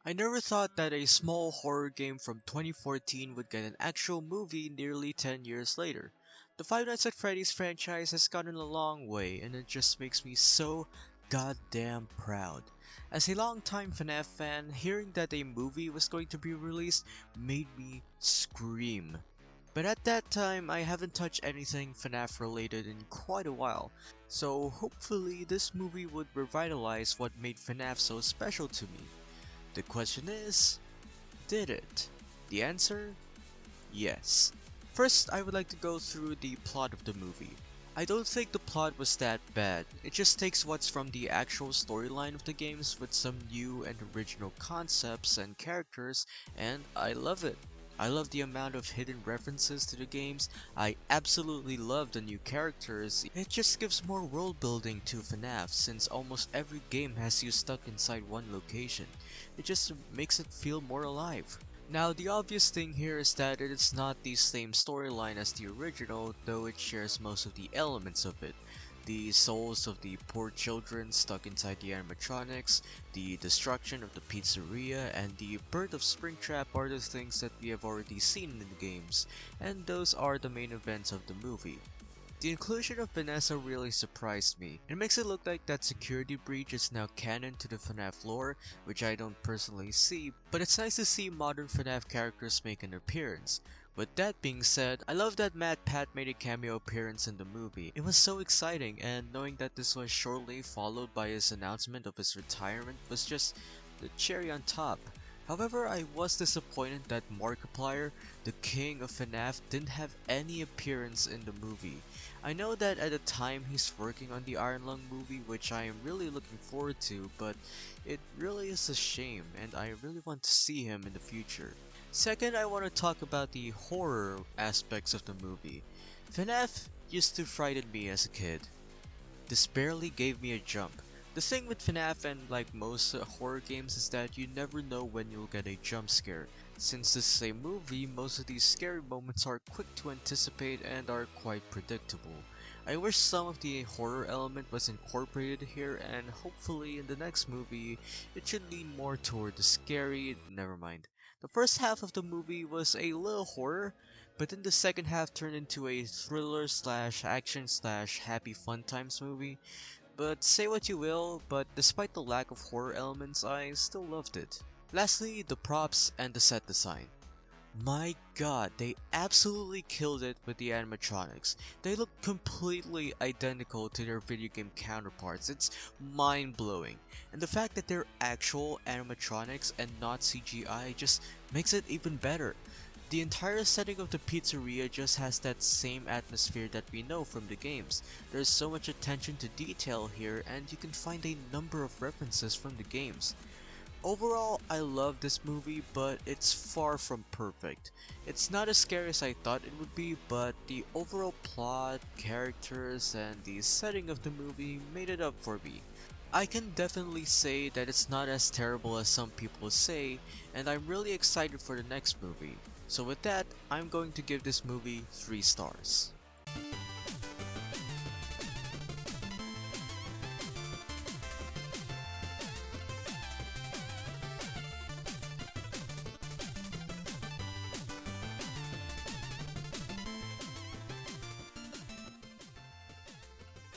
I never thought that a small horror game from 2014 would get an actual movie nearly 10 years later. The Five Nights at Freddy's franchise has gotten a long way, and it just makes me so goddamn proud. As a longtime FNAF fan, hearing that a movie was going to be released made me scream. But at that time, I haven't touched anything FNAF related in quite a while, so hopefully this movie would revitalize what made FNAF so special to me. The question is, did it? The answer? Yes. First, I would like to go through the plot of the movie. I don't think the plot was that bad. It just takes what's from the actual storyline of the games with some new and original concepts and characters, and I love it. I love the amount of hidden references to the games. I absolutely love the new characters. It just gives more world building to FNAF since almost every game has you stuck inside one location. It just makes it feel more alive. Now, the obvious thing here is that it is not the same storyline as the original, though it shares most of the elements of it. The souls of the poor children stuck inside the animatronics, the destruction of the pizzeria, and the birth of Springtrap are the things that we have already seen in the games, and those are the main events of the movie. The inclusion of Vanessa really surprised me. It makes it look like that security breach is now canon to the FNAF lore, which I don't personally see, but it's nice to see modern FNAF characters make an appearance. With that being said, I love that Matt Pat made a cameo appearance in the movie. It was so exciting, and knowing that this was shortly followed by his announcement of his retirement was just the cherry on top. However, I was disappointed that Markiplier, the king of FNAF, didn't have any appearance in the movie. I know that at the time he's working on the Iron Lung movie, which I am really looking forward to, but it really is a shame and I really want to see him in the future. Second, I want to talk about the horror aspects of the movie. FNAF used to frighten me as a kid. This barely gave me a jump. The thing with FNAF and like most horror games is that you never know when you'll get a jump scare. Since this is a movie, most of these scary moments are quick to anticipate and are quite predictable. I wish some of the horror element was incorporated here, and hopefully in the next movie it should lean more toward the scary. Never mind. The first half of the movie was a little horror, but then the second half turned into a thriller slash action slash happy fun times movie. But say what you will, but despite the lack of horror elements, I still loved it. Lastly, the props and the set design. My god, they absolutely killed it with the animatronics. They look completely identical to their video game counterparts. It's mind-blowing. And the fact that they're actual animatronics and not CGI just makes it even better. The entire setting of the pizzeria just has that same atmosphere that we know from the games. There's so much attention to detail here, and you can find a number of references from the games. Overall, I love this movie, but it's far from perfect. It's not as scary as I thought it would be, but the overall plot, characters, and the setting of the movie made it up for me. I can definitely say that it's not as terrible as some people say, and I'm really excited for the next movie. So with that, I'm going to give this movie 3 stars.